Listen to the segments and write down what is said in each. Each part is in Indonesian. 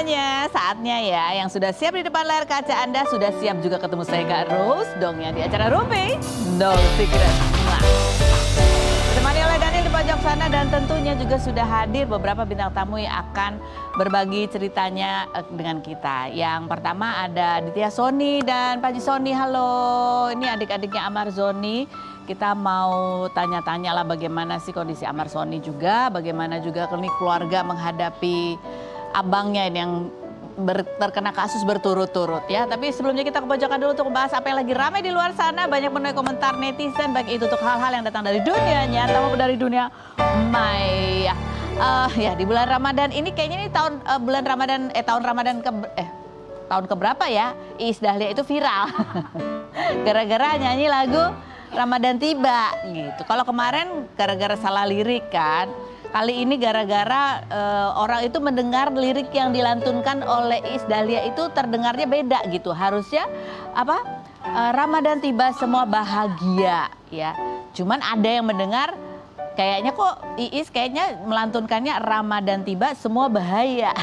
semuanya, saatnya ya yang sudah siap di depan layar kaca Anda, sudah siap juga ketemu saya Kak Rose dong ya di acara Rumpi No Secret. Ditemani oleh Daniel di pojok sana dan tentunya juga sudah hadir beberapa bintang tamu yang akan berbagi ceritanya dengan kita. Yang pertama ada Ditya Sony dan Panji Sony. Halo, ini adik-adiknya Amar Zoni. Kita mau tanya-tanya lah bagaimana sih kondisi Amar Sony juga, bagaimana juga klinik keluarga menghadapi abangnya ini yang terkena kasus berturut-turut ya. Tapi sebelumnya kita ke pojokan dulu untuk membahas apa yang lagi ramai di luar sana. Banyak menuai komentar netizen, baik itu untuk hal-hal yang datang dari dunia nyata maupun dari dunia maya. Ya di bulan Ramadan ini kayaknya ini tahun tahun keberapa ya Iis Dahlia itu viral gara-gara nyanyi lagu Ramadan tiba gitu. Kalau kemarin gara-gara salah lirik kan, kali ini gara-gara orang itu mendengar lirik yang dilantunkan oleh Iis Dahlia itu terdengarnya beda gitu. Harusnya apa? Ramadan tiba semua bahagia ya. Cuman ada yang mendengar kayaknya kok Iis kayaknya melantunkannya Ramadan tiba semua bahaya.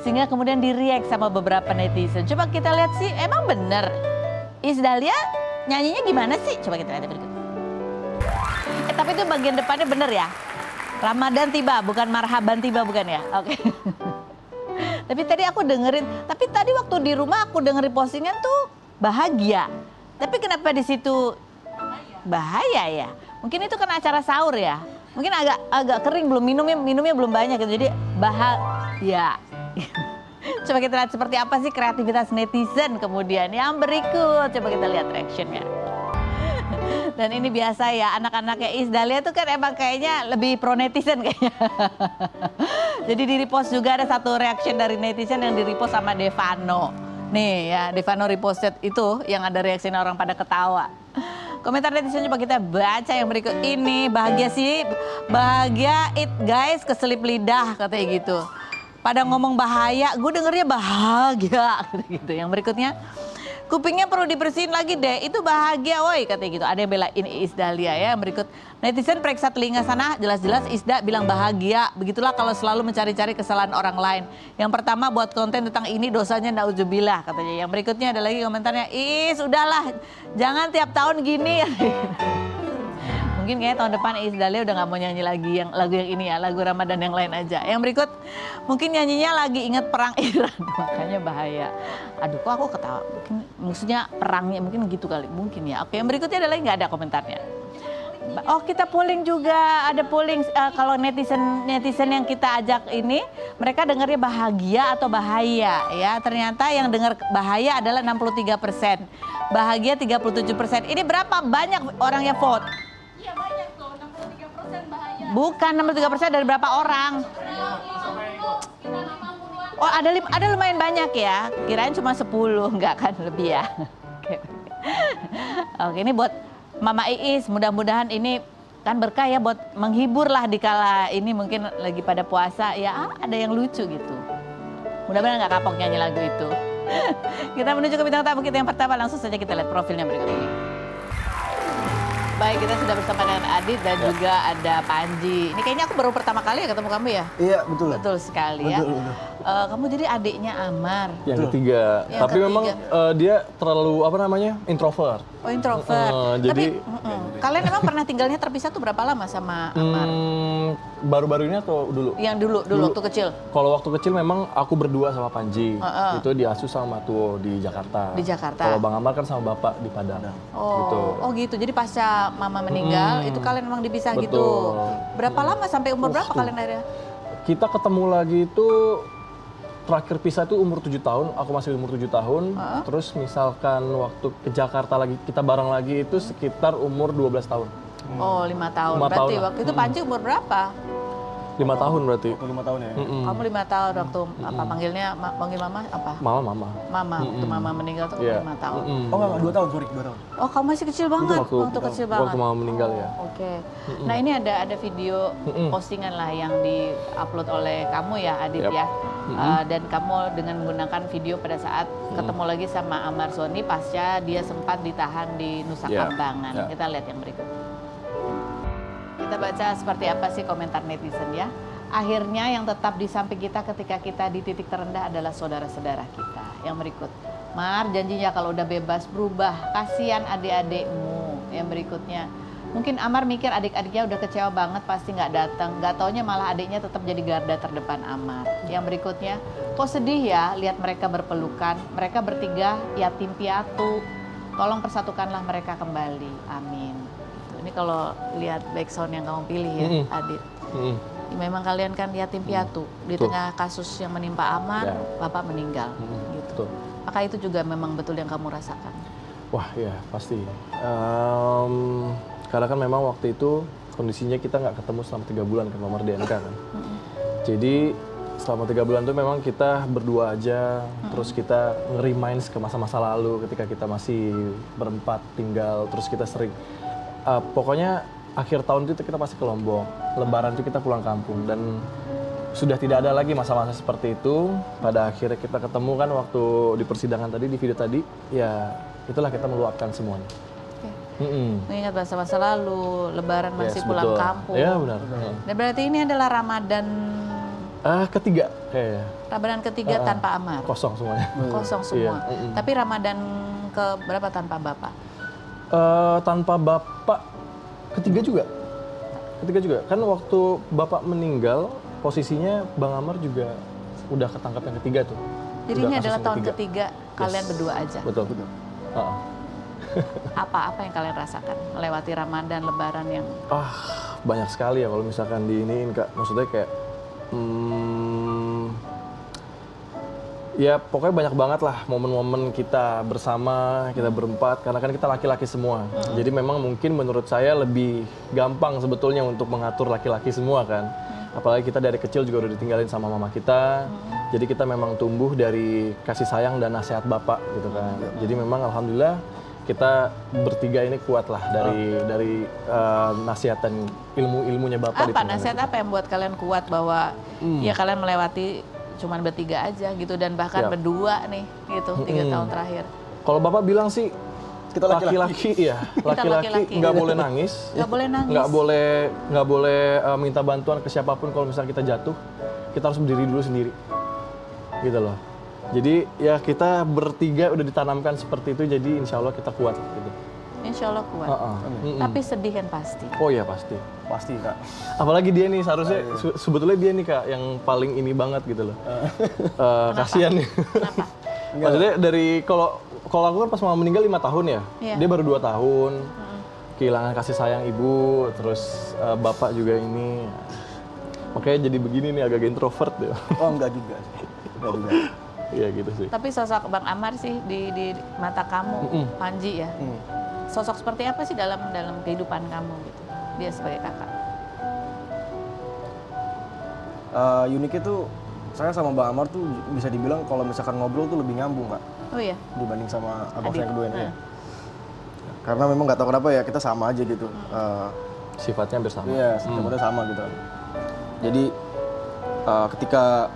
Sehingga kemudian di-react sama beberapa netizen. Coba kita lihat sih, emang bener Iis Dahlia nyanyinya gimana sih? Coba kita lihat berikut. Tapi itu bagian depannya bener ya? Ramadan tiba, bukan marhaban tiba, bukan ya? Oke. Tapi tadi aku dengerin, tapi tadi waktu di rumah aku dengerin postingan tuh bahagia. Tapi kenapa di situ bahaya ya? Mungkin itu kan acara sahur ya? Mungkin agak kering, belum minumnya belum banyak gitu. Jadi bahagia. Coba kita lihat seperti apa sih kreativitas netizen kemudian yang berikut. Coba kita lihat reactionnya. Dan ini biasa ya, anak-anaknya Iis Dahlia tuh kan emang kayaknya lebih pro netizen kayaknya. Jadi di repost juga ada satu reaction dari netizen yang di repost sama Devano. Nih ya, Devano reposted itu yang ada reaksinya orang pada ketawa. Komentar netizen coba kita baca yang berikut ini. Bahagia sih, bahagia it guys, keselip lidah katanya gitu. Pada ngomong bahaya, gue dengernya bahagia gitu. Yang berikutnya, kupingnya perlu dibersihin lagi deh, itu bahagia woi katanya gitu. Ada yang belain Iis Dahlia ya. Yang berikut, netizen periksa telinga sana, jelas-jelas Isda bilang bahagia. Begitulah kalau selalu mencari-cari kesalahan orang lain. Yang pertama buat konten tentang ini dosanya nauzubillah katanya. Yang berikutnya ada lagi komentarnya, Iis udahlah jangan tiap tahun gini. Mungkin kayaknya tahun depan Iis Dahlia udah gak mau nyanyi lagi yang lagu yang ini ya, lagu Ramadan yang lain aja. Yang berikut, mungkin nyanyinya lagi inget perang Iran, makanya bahaya. Aduh kok aku ketawa, mungkin maksudnya perangnya mungkin gitu kali, mungkin ya. Oke yang berikutnya ada lagi nggak ada komentarnya. Oh kita polling juga, ada polling kalau netizen yang kita ajak ini, mereka dengarnya bahagia atau bahaya ya. Ternyata yang dengar bahaya adalah 63%, bahagia 37%. Ini berapa banyak orang yang vote? Iya banyak tuh, 63% bahaya. Bukan 63% dari berapa orang? Oh ada lumayan banyak ya, kirain cuma 10, enggak kan lebih ya. Oke ini buat Mama Iis, mudah-mudahan ini kan berkah ya buat menghibur lah di kala ini mungkin lagi pada puasa ya ada yang lucu gitu. Mudah-mudahan nggak kapok nyanyi lagu itu. Kita menuju ke bintang tamu kita yang pertama, langsung saja kita lihat profilnya berikut ini. Baik, kita sudah bersama dengan Adit dan juga ada Panji. Ini kayaknya aku baru pertama kali ya ketemu kamu ya? Iya, betul. Betul sekali ya. Betul. Kamu jadi adiknya Amar. Yang ketiga. Yang Tapi ketiga. memang dia terlalu Oh introvert. introvert. Jadi kalian emang pernah tinggalnya terpisah tuh berapa lama sama Amar? Baru-baru ini atau dulu? Yang dulu waktu kecil? Kalau waktu kecil memang aku berdua sama Panji. Itu diasuh sama Tuo di Jakarta. Di Jakarta. Kalau Bang Amar kan sama Bapak di Padang. Gitu. Oh gitu. Jadi pasca Mama meninggal itu kalian memang dipisah Betul. gitu. Berapa lama sampai umur berapa kalian akhirnya? Kita ketemu lagi itu terakhir pisah itu umur 7 tahun, aku masih umur 7 tahun. Terus misalkan waktu ke Jakarta lagi kita bareng lagi itu sekitar umur 12 tahun. Oh 5 tahun. 5 Berarti tahun lah. waktu itu Panji umur berapa? 5 tahun berarti. 5 tahun ya. Kamu 5 tahun waktu apa panggilnya panggil Mama apa? Mama. Mama. Waktu Mama meninggal tuh Iya. 5 tahun. Oh enggak, 2 tahun, sorry, 2 tahun. Oh kamu masih kecil banget. Waktu kecil banget. Waktu Mama meninggal ya. Oke. Nah ini ada video postingan lah yang di-upload oleh kamu ya Adit Yap. ya. Dan kamu dengan menggunakan video pada saat ketemu lagi sama Amar Zoni pasca dia sempat ditahan di Nusa Ya. Kambangan. Ya. Kita lihat yang berikut. Kita baca seperti apa sih komentar netizen ya. akhirnya yang tetap di samping kita ketika kita di titik terendah adalah saudara-saudara kita. Yang berikut, Mar janjinya kalau udah bebas berubah, kasihan adik-adikmu. Yang berikutnya, mungkin Amar mikir adik-adiknya udah kecewa banget pasti nggak datang, nggak taunya malah adiknya tetap jadi garda terdepan Amar. Yang berikutnya, kok sedih ya lihat mereka berpelukan, mereka bertiga yatim piatu, tolong persatukanlah mereka kembali, amin. Ini kalau lihat backsound yang kamu pilih ya, Adit. Memang kalian kan yatim piatu di tengah kasus yang menimpa Amar, Bapak meninggal. Gitu. Apakah itu juga memang betul yang kamu rasakan? Wah ya pasti. Karena kan memang waktu itu kondisinya kita nggak ketemu selama 3 bulan kan nomor DNK kan. Jadi selama 3 bulan itu memang kita berdua aja, terus kita nge-reminds ke masa-masa lalu ketika kita masih berempat tinggal, terus kita sering, pokoknya akhir tahun itu kita pasti ke Lombok, Lebaran itu kita pulang kampung dan sudah tidak ada lagi masa-masa seperti itu. Pada akhirnya kita ketemu kan waktu di persidangan tadi, di video tadi, ya itulah kita meluapkan semuanya. Mengingat masa-masa lalu, Lebaran masih pulang kampung. Ya benar. Dan berarti ini adalah Ramadan ketiga kayaknya. Ramadan ketiga tanpa Amar. Kosong semuanya. Kosong semua. Tapi Ramadan ke berapa tanpa Bapak? Tanpa Bapak ketiga juga. Kan waktu Bapak meninggal, posisinya Bang Amar juga udah ketangkap yang ketiga tuh. Jadi ini adalah tahun ketiga kalian berdua aja. Betul. Apa yang kalian rasakan melewati Ramadan, Lebaran yang banyak sekali ya kalau misalkan diiniin Kak. Maksudnya kayak ya pokoknya banyak banget lah momen-momen kita bersama, kita berempat, karena kan kita laki-laki semua. Jadi memang mungkin menurut saya lebih gampang sebetulnya untuk mengatur laki-laki semua kan. Apalagi kita dari kecil juga udah ditinggalin sama mama kita. Jadi kita memang tumbuh dari kasih sayang dan nasihat bapak gitu kan. Jadi memang alhamdulillah kita bertiga ini kuat lah dari nasihat dan ilmunya bapak. Apa nasihat apa yang buat kalian kuat bahwa ya kalian melewati cuman bertiga aja gitu dan bahkan berdua nih gitu 3 tahun terakhir. Kalau bapak bilang sih kita laki-laki nggak boleh nangis, nggak boleh minta bantuan ke siapapun. Kalau misalnya kita jatuh, kita harus berdiri dulu sendiri, gitu loh. Jadi ya kita bertiga udah ditanamkan seperti itu, jadi insya Allah kita kuat. Gitu. Insya Allah kuat. Tapi sedih kan pasti. Oh ya pasti Kak. Apalagi dia nih seharusnya sebetulnya dia nih Kak yang paling ini banget gitu loh. Kasian nih. Kenapa? Maksudnya dari kalau aku kan pas mama meninggal 5 tahun ya, dia baru 2 tahun, kehilangan kasih sayang ibu, terus bapak juga ini, makanya jadi begini nih agak introvert deh. Oh enggak juga. Iya gitu sih. Tapi sosok Bang Amar sih di mata kamu, Panji ya, sosok seperti apa sih dalam kehidupan kamu gitu, dia sebagai kakak? Uniknya tuh saya sama Bang Amar tuh bisa dibilang kalau misalkan ngobrol tuh lebih nyambung Kak. Oh iya? Dibanding sama abang saya yang kedua ini. Karena memang nggak tahu kenapa ya kita sama aja gitu. Sifatnya hampir sama. Iya, sifatnya sama gitu. Jadi ketika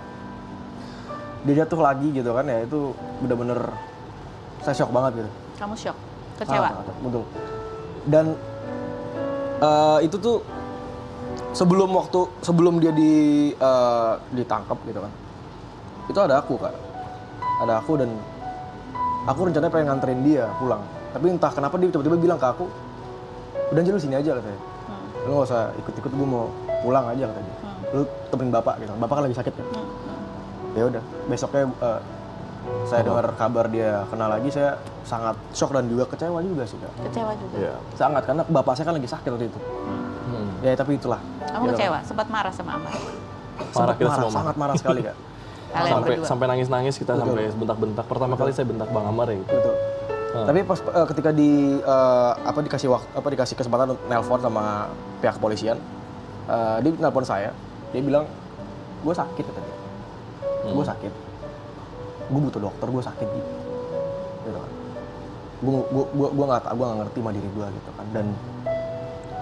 dia jatuh lagi gitu kan ya itu bener-bener saya shock banget gitu. Kamu shock? Kecewa? Betul. Dan itu tuh sebelum dia ditangkap gitu kan, itu ada aku Kak, dan aku rencananya pengen nganterin dia pulang, tapi entah kenapa dia tiba-tiba bilang ke aku, udah aja lu sini aja katanya, lu nggak usah ikut-ikut, gue mau pulang aja katanya, lu temenin bapak gitu, bapak kan lagi sakit kan, ya udah besoknya saya dengar kabar dia kena lagi, saya sangat shock dan juga kecewa juga sih Kak. Kecewa juga? Ya, sangat, karena bapak saya kan lagi sakit waktu itu. Ya tapi itulah. Kamu kecewa? Sempat marah sama Amar? Sangat marah sekali Kak. Sampai nangis-nangis kita. Betul. Sampai bentak-bentak. Pertama kali saya bentak Bang Amar ya gitu. Betul. Tapi pas ketika dikasih kesempatan untuk nelpon sama pihak kepolisian, dia nelpon saya, dia bilang, gue sakit katanya. Gue sakit. Gue butuh dokter, gue sakit gitu. Gitu kan. Gue nggak ngerti sama diri gue gitu kan. Dan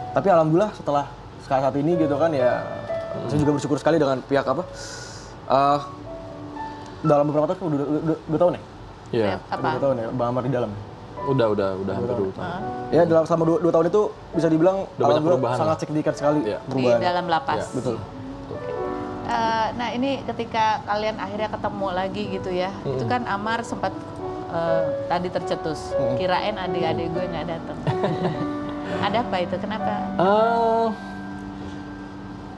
tapi alhamdulillah setelah saat ini gitu kan ya, saya juga bersyukur sekali dengan pihak dalam beberapa tahun udah tahun ya? Iya. Udah tahun ya, Bang Amar di dalam. Udah hampir 2 tahun. Ya selama 2 tahun itu bisa dibilang udah banyak perubahan sangat signifikan sekali perubahan. Di dalam lapas. Ya, betul. Nah ini ketika kalian akhirnya ketemu lagi gitu ya, itu kan Amar sempat tadi tercetus, kirain adik-adik gue nggak datang. Ada apa itu? Kenapa?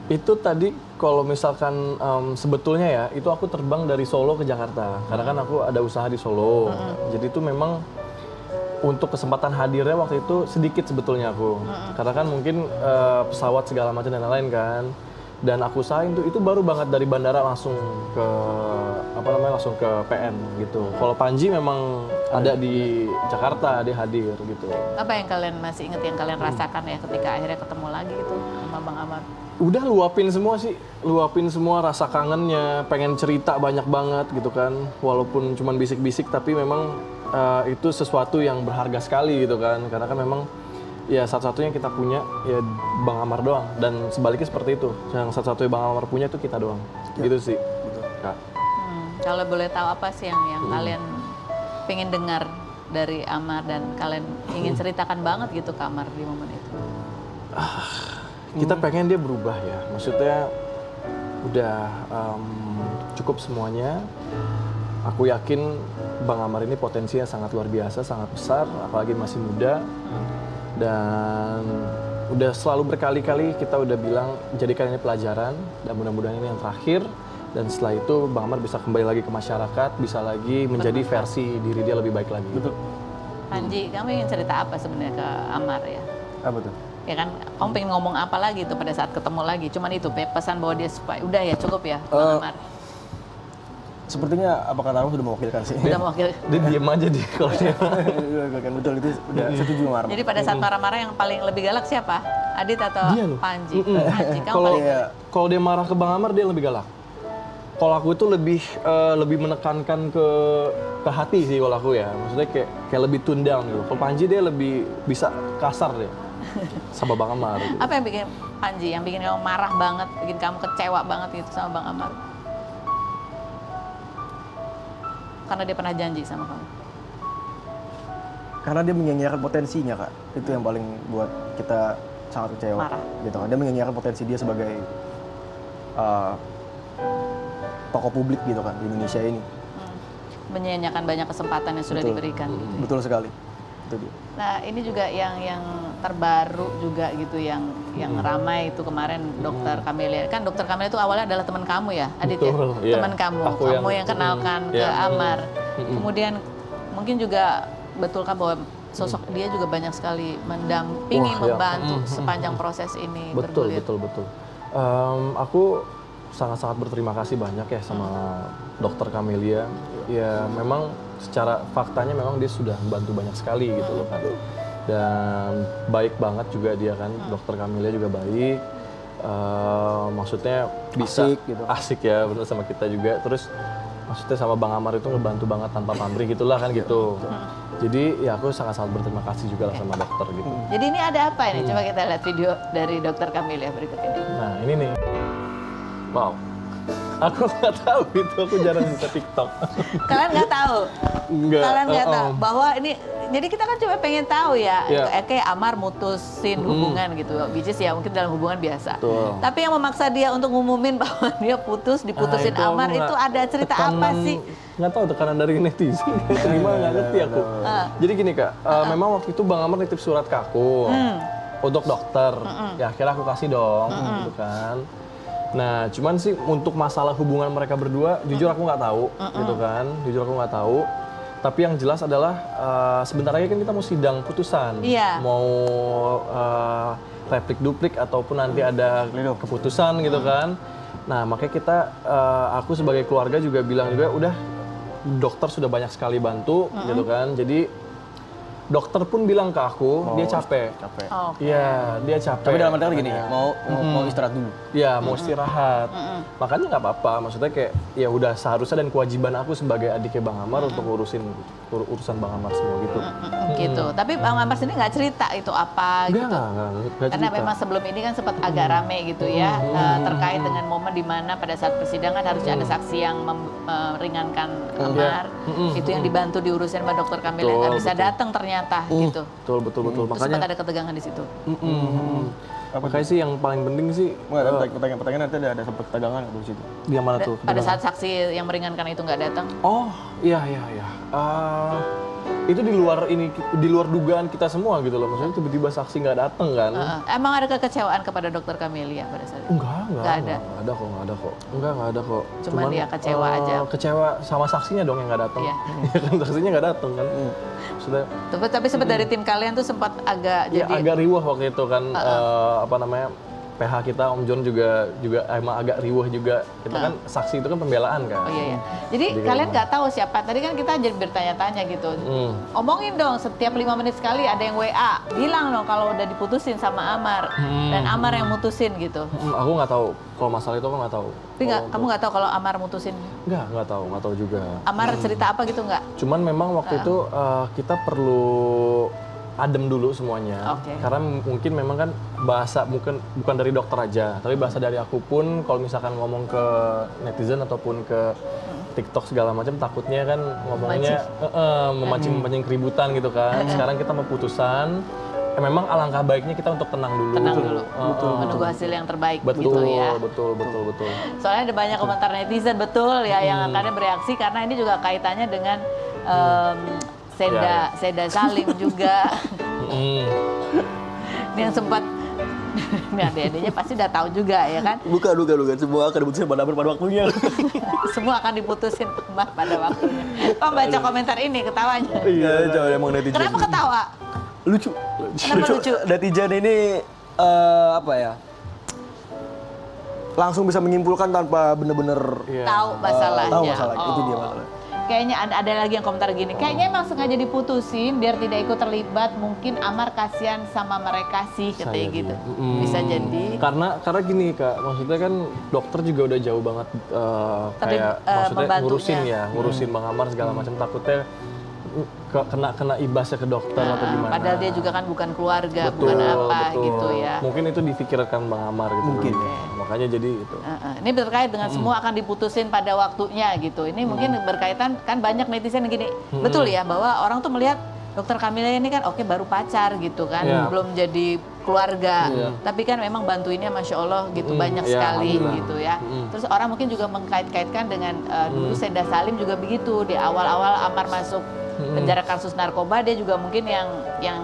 Itu tadi kalau misalkan sebetulnya ya, itu aku terbang dari Solo ke Jakarta. Karena kan aku ada usaha di Solo. Jadi itu memang untuk kesempatan hadirnya waktu itu sedikit sebetulnya aku. Karena kan mungkin pesawat segala macam dan lain-lain kan. Dan aku usahain tuh, itu baru banget dari bandara langsung ke langsung ke PN gitu. Kalau Panji memang ada di Jakarta, dia hadir gitu. Apa yang kalian masih inget yang kalian rasakan ya ketika akhirnya ketemu lagi gitu sama Bang Amar? Udah luapin semua sih, luapin semua rasa kangennya, pengen cerita banyak banget gitu kan. Walaupun cuman bisik-bisik tapi memang itu sesuatu yang berharga sekali gitu kan. Karena kan memang ya satu-satunya yang kita punya ya Bang Amar doang, dan sebaliknya seperti itu. Yang satu-satunya Bang Amar punya itu kita doang. Gitu sih. Kak. Kalau boleh tahu apa sih yang kalian pengen dengar dari Amar dan kalian ingin ceritakan banget gitu ke Amar di momen itu? Kita pengen dia berubah ya. Maksudnya udah cukup semuanya. Aku yakin Bang Amar ini potensinya sangat luar biasa, sangat besar, apalagi masih muda. Dan udah selalu berkali-kali kita udah bilang jadikan ini pelajaran dan mudah-mudahan ini yang terakhir, dan setelah itu Bang Amar bisa kembali lagi ke masyarakat, bisa lagi menjadi versi diri dia lebih baik lagi. Betul. Panji, kamu ingin cerita apa sebenarnya ke Amar ya? Apa tuh? Ya kan, kamu pengen ngomong apa lagi tuh pada saat ketemu lagi? Cuman itu pesan bahwa dia supaya udah ya cukup ya Bang Amar. Sepertinya apa kata kamu sudah mewakilkan sih. Udah mewakili. Dia diem aja dia kalau dia. Betul, itu udah setuju sama Arman. Jadi pada saat marah-marah yang paling lebih galak siapa? Adit atau Dia loh. Panji? Panji, kamu paling Kalau dia marah ke Bang Amar dia lebih galak. Kalau aku itu lebih menekankan ke hati sih kalau aku ya. Maksudnya kayak lebih tune down gitu. Kalau Panji dia lebih bisa kasar deh sama Bang Amar. Gitu. Apa yang bikin Panji, yang bikin kamu marah banget, bikin kamu kecewa banget gitu sama Bang Amar? Karena dia pernah janji sama kamu. Karena dia menyanyiakan potensinya, Kak. Itu yang paling buat kita sangat kecewa. Marah. Gitu kan. Dia menyanyiakan potensi dia sebagai tokoh publik gitu kan di Indonesia ini. Menyanyiakan banyak kesempatan yang sudah diberikan. Gitu ya. Betul sekali. Itu dia. Nah ini juga yang terbaru juga gitu yang ramai itu kemarin Dokter Camelia. Kan Dokter Camelia itu awalnya adalah teman kamu ya, Adit ya? Betul, iya. Teman kamu, Aku kamu yang kenalkan ke Amar. Kemudian mungkin juga betulkah bahwa sosok dia juga banyak sekali mendampingi, membantu sepanjang proses ini bergulir? Betul. Aku sangat-sangat berterima kasih banyak ya sama Dokter Camelia. Ya memang secara faktanya memang dia sudah membantu banyak sekali gitu loh kan. Dan baik banget juga dia kan, Dokter Camelia juga baik. Maksudnya bisa asik ya bener sama kita juga. Terus maksudnya sama Bang Amar itu ngebantu banget tanpa pamrih gitulah kan gitu. Jadi ya aku sangat-sangat berterima kasih juga lah sama dokter gitu. Jadi ini ada apa ini? Coba kita lihat video dari Dokter Camelia berikut ini. Nah ini nih. Wow. Aku nggak tahu itu, aku jarang bisa TikTok. Kalian nggak tahu? Enggak. Kalian nggak tahu bahwa ini, jadi kita kan coba pengen tahu ya, kayak Amar mutusin hubungan gitu, which is ya mungkin dalam hubungan biasa. Betul. Tapi yang memaksa dia untuk ngumumin bahwa dia diputusin itu Amar aku itu ada cerita apa sih? Nggak tahu tekanan dari netizen. Gimana nggak ngerti aku. Jadi gini Kak, memang waktu itu Bang Amar nitip surat ke aku untuk dokter. Ya akhirnya aku kasih dong, gitu kan. Nah, cuman sih untuk masalah hubungan mereka berdua, jujur aku nggak tahu, gitu kan. Jujur aku nggak tahu. Tapi yang jelas adalah sebentar lagi kan kita mau sidang putusan, mau replik duplik ataupun nanti ada keputusan gitu kan. Nah, makanya aku sebagai keluarga juga bilang juga, udah dokter sudah banyak sekali bantu, gitu kan. Jadi dokter pun bilang ke aku, dia capek. Iya, dia capek. Tapi dalam artian gini, mau istirahat dulu. Iya, mau istirahat. Makanya nggak apa-apa. Maksudnya kayak ya udah seharusnya dan kewajiban aku sebagai adiknya Bang Amar untuk urusan Bang Amar semua gitu. Gitu. Tapi Bang Amar sendiri nggak cerita itu apa gitu. Nggak Karena cerita. memang sebelum ini kan sempat agak rame gitu ya, terkait dengan momen di mana pada saat persidangan harusnya ada saksi yang meringankan Amar. Itu yang dibantu diurusin sama Dokter Camelia, nggak bisa datang ternyata gitu. Betul. Terus Makanya sempat ada ketegangan di situ. Makanya sih yang paling penting sih Pertanyaan nanti ada sempat tegangan di situ. yang mana tuh? Pada saat saksi yang meringankan itu nggak datang. Oh, iya. Itu di luar dugaan kita semua gitu loh. Maksudnya tiba-tiba saksi nggak datang kan? Emang ada kekecewaan kepada dokter Camelia pada saat itu? Enggak ada. Nggak ada kok. Cuman dia kecewa aja. Kecewa sama saksinya dong yang nggak datang. Iya. Ya kan saksinya nggak datang kan. Maksudnya Tapi sempat dari tim kalian tuh sempat agak ya jadi agak riuh waktu itu kan PH kita Om John juga emang agak riuh juga. Kita kan saksi itu kan pembelaan kan. Oh iya. Jadi kalian nggak tahu siapa. Tadi kan kita jadi bertanya-tanya gitu. Omongin dong setiap 5 menit sekali ada yang WA. Bilang dong kalau udah diputusin sama Amar dan Amar yang mutusin gitu. Aku nggak tahu. Kalau masalah itu aku nggak tahu. Tapi kamu nggak tahu kalau Amar mutusin. Nggak tahu juga. Amar cerita apa gitu nggak? Cuman memang waktu itu kita perlu adem dulu semuanya. Oke. Karena mungkin memang kan bahasa bukan dari dokter aja, tapi bahasa dari aku pun kalau misalkan ngomong ke netizen ataupun ke TikTok segala macam takutnya kan ngomongnya memancing keributan gitu kan. Sekarang kita mau putusan, memang alangkah baiknya kita untuk tenang dulu. Menunggu hasil yang terbaik Betul, gitu ya. betul. Soalnya ada banyak komentar netizen betul ya yang akhirnya bereaksi karena ini juga kaitannya dengan Seda Salim juga. Ini yang sempat ini adik-adiknya pasti udah tahu juga ya kan. Bukan. Semua akan diputusin pada waktunya. Semua akan diputusin pada waktunya. Kok baca komentar ini ketawanya? Iya, coba emang netizen. Kenapa ketawa? Lucu. Kenapa lucu? Netizen ini apa ya? Langsung bisa menyimpulkan tanpa benar-benar Tahu masalahnya. tahu masalahnya. Itu dia masalahnya. Kayaknya ada lagi yang komentar gini, kayaknya emang sengaja diputusin biar tidak ikut terlibat, mungkin Amar kasihan sama mereka sih, katanya gitu. Bisa jadi. Karena gini Kak, maksudnya kan dokter juga udah jauh banget kayak maksudnya ngurusin Bang Amar segala macam, takutnya kena ibasnya ke dokter atau gimana. Padahal dia juga kan bukan keluarga, bukan apa gitu ya. Mungkin itu difikirkan Bang Amar gitu. Mungkin. Makanya jadi itu. Ini berkait dengan semua akan diputusin pada waktunya gitu. Ini mungkin berkaitan, kan banyak netizen yang gini, betul ya bahwa orang tuh melihat Dokter Camelia ini kan oke baru pacar gitu kan, belum jadi keluarga. Tapi kan memang bantuinnya Masya Allah gitu banyak sekali gitu ya. Terus orang mungkin juga mengkait-kaitkan dengan dulu Seda Salim juga begitu, di awal-awal Amar masuk penjara kasus narkoba, dia juga mungkin yang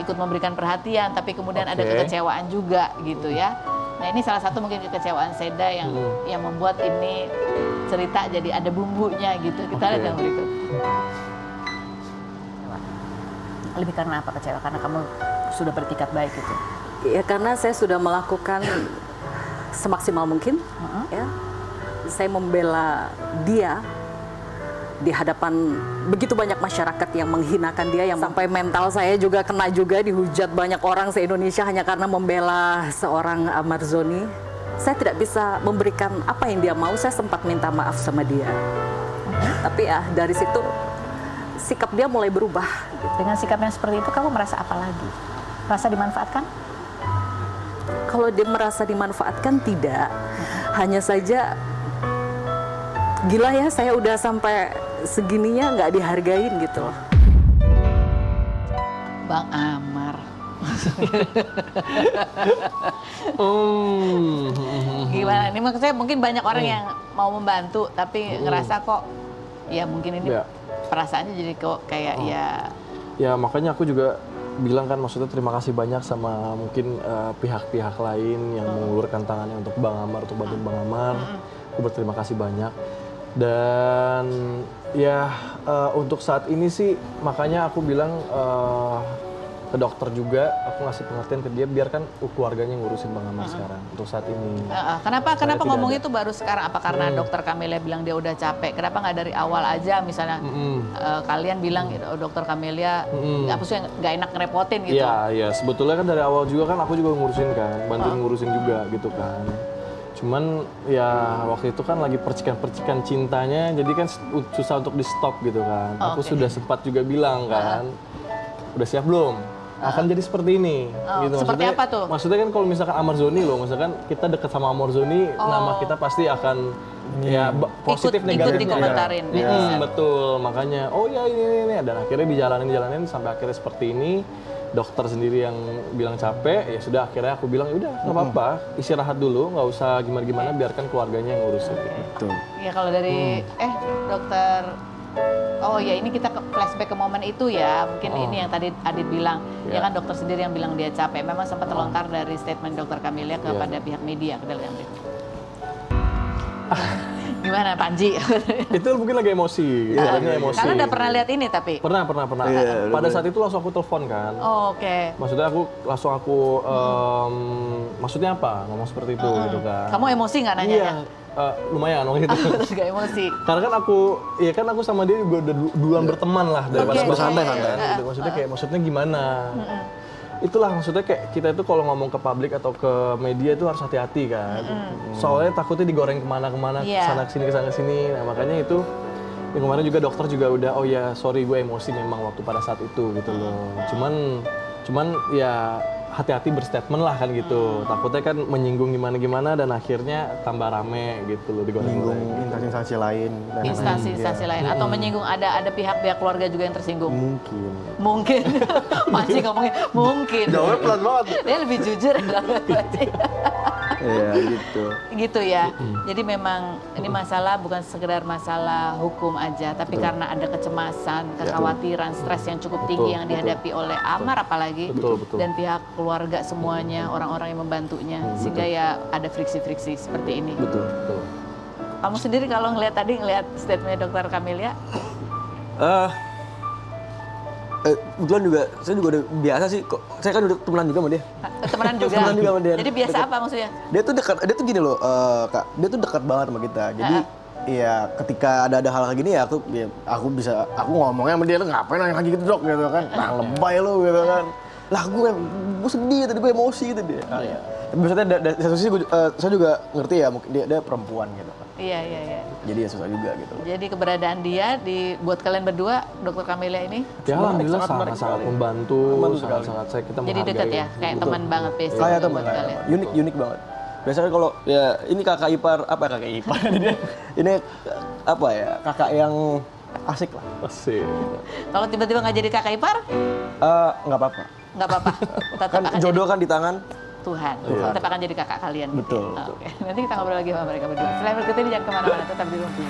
ikut memberikan perhatian, tapi kemudian ada kekecewaan juga gitu ya. Nah ini salah satu mungkin kekecewaan Seda yang membuat ini cerita jadi ada bumbunya gitu. Kita lihat yang berikut. Lebih karena apa kecewa? Karena kamu sudah bertikat baik gitu? Ya karena saya sudah melakukan semaksimal mungkin. Ya. Saya membela dia di hadapan begitu banyak masyarakat yang menghinakan dia, yang sampai mental saya juga kena juga, dihujat banyak orang se-Indonesia hanya karena membela seorang Amar Zoni. Saya tidak bisa memberikan apa yang dia mau, saya sempat minta maaf sama dia. Tapi ya dari situ sikap dia mulai berubah. Dengan sikapnya seperti itu kamu merasa apa lagi? Merasa dimanfaatkan? Kalau dia merasa dimanfaatkan tidak, hanya saja gila ya, saya udah sampai segininya nggak dihargain gitu loh. Bang Amar. Gimana? Ini maksudnya mungkin banyak orang yang mau membantu tapi ngerasa kok ya mungkin ini perasaannya jadi kok kayak Ya makanya aku juga bilang kan, maksudnya terima kasih banyak sama mungkin pihak-pihak lain yang mengulurkan tangannya untuk Bang Amar, untuk bantuin Bang Amar. Aku berterima kasih banyak. Dan ya untuk saat ini sih makanya aku bilang ke dokter juga, aku ngasih pengertian ke dia biarkan keluarganya ngurusin Bang Amar sekarang untuk saat ini. Kenapa ngomong itu baru sekarang? Apa karena Dokter Camelia bilang dia udah capek? Kenapa nggak dari awal aja misalnya kalian bilang gitu, Dokter Camelia nggak enak ngerepotin gitu? Iya sebetulnya kan dari awal juga kan aku juga ngurusin kan, bantuin ngurusin juga gitu kan. Cuman ya waktu itu kan lagi percikan-percikan cintanya, jadi kan susah untuk di stop gitu kan. Aku sudah sempat juga bilang kan, udah siap belum? Akan jadi seperti ini. Gitu. Seperti apa tuh? Maksudnya kan kalau misalkan Amar Zoni loh, misalkan kita dekat sama Amar Zoni, nama kita pasti akan ya positif negatif. Ikut dikomentarin. Betul, makanya oh ya ini. Dan akhirnya dijalanin sampai akhirnya seperti ini. dokter sendiri yang bilang capek, ya sudah akhirnya aku bilang, udah nggak apa-apa, istirahat dulu, nggak usah gimana-gimana, biarkan keluarganya yang ngurusin. Betul. Ya kalau dari dokter, oh ya ini kita flashback ke momen itu ya, mungkin ini yang tadi Adit bilang, ya kan dokter sendiri yang bilang dia capek, memang sempat terlontar dari statement dokter Camelia kepada pihak media, ke dalam gimana Panji? Itu mungkin lagi emosi, orangnya emosi. Karena udah pernah lihat ini tapi? Pernah. Iya, Pada saat itu langsung aku telepon kan. Oh, oke. Maksudnya maksudnya apa? Ngomong seperti itu gitu kan. Kamu emosi nggak nanya? Iya, lumayan waktu itu. Terus gak emosi? Karena kan aku sama dia juga udah duluan berteman lah daripada bersantai-santai. Maksudnya gimana? Itulah maksudnya kayak kita itu kalau ngomong ke publik atau ke media itu harus hati-hati kan. Soalnya takutnya digoreng kemana-kemana, kesana kesini. Nah makanya itu yang kemarin juga dokter juga udah, oh ya sorry gue emosi memang waktu pada saat itu gitu loh. Cuman ya hati-hati berstatement lah kan gitu. Takutnya kan menyinggung gimana-gimana dan akhirnya tambah rame gitu loh Menyinggung digoreng-goreng. instansi lain. dan Instansi lain atau menyinggung ada pihak-pihak keluarga juga yang tersinggung? Mungkin. Panji ngomongin mungkin. Jawabnya pelan banget. Dia lebih jujur ya Panji. Iya gitu. Gitu ya. Jadi memang ini masalah bukan sekedar masalah hukum aja, tapi karena ada kecemasan, kekhawatiran, stres yang cukup tinggi yang dihadapi oleh Amar apalagi Betul. dan pihak keluarga semuanya, orang-orang yang membantunya, sehingga ya ada friksi-friksi seperti ini. Betul. Kamu sendiri kalau ngelihat statement Dokter Camelia, Kebetulan juga, saya juga udah biasa sih, kok saya kan udah temenan juga sama dia. temenan juga. Temenan juga sama dia. Jadi biasa apa maksudnya? Dia tuh dekat, dia tuh gini loh, Kak, dia tuh dekat banget sama kita. Jadi ya ketika ada hal kayak gini ya aku ngomongnya sama dia, lu ngapain nanya lagi gitu Dok gitu kan. Nah lebay lu gitu kan. Lah gue sedih tadi, gue emosi gitu dia. Tapi maksudnya dari satu sisi saya juga ngerti ya, mungkin dia perempuan gitu kan. Iya. Jadi ya susah juga gitu. Jadi keberadaan dia buat kalian berdua, Dokter Camelia ini, Ya alhamdulillah sangat sangat membantu, sangat kita jadi menghargai. dekat ya, kayak teman banget basic Kayak buat teman, kalian. unik banget. Biasanya kalau ya ini kakak ipar, ini apa ya, kakak yang asik lah. Asik. Kalau tiba-tiba nggak jadi kakak ipar, Nggak apa-apa. nggak apa-apa. Tetap Kan akan jodoh kan di tangan. Tuhan. Tetap akan jadi kakak kalian. Gitu. Betul, Ya? Oke. Nanti kita ngobrol lagi sama mereka berdua. Selain berikut ini jangan kemana-mana, tetap di Rumpi.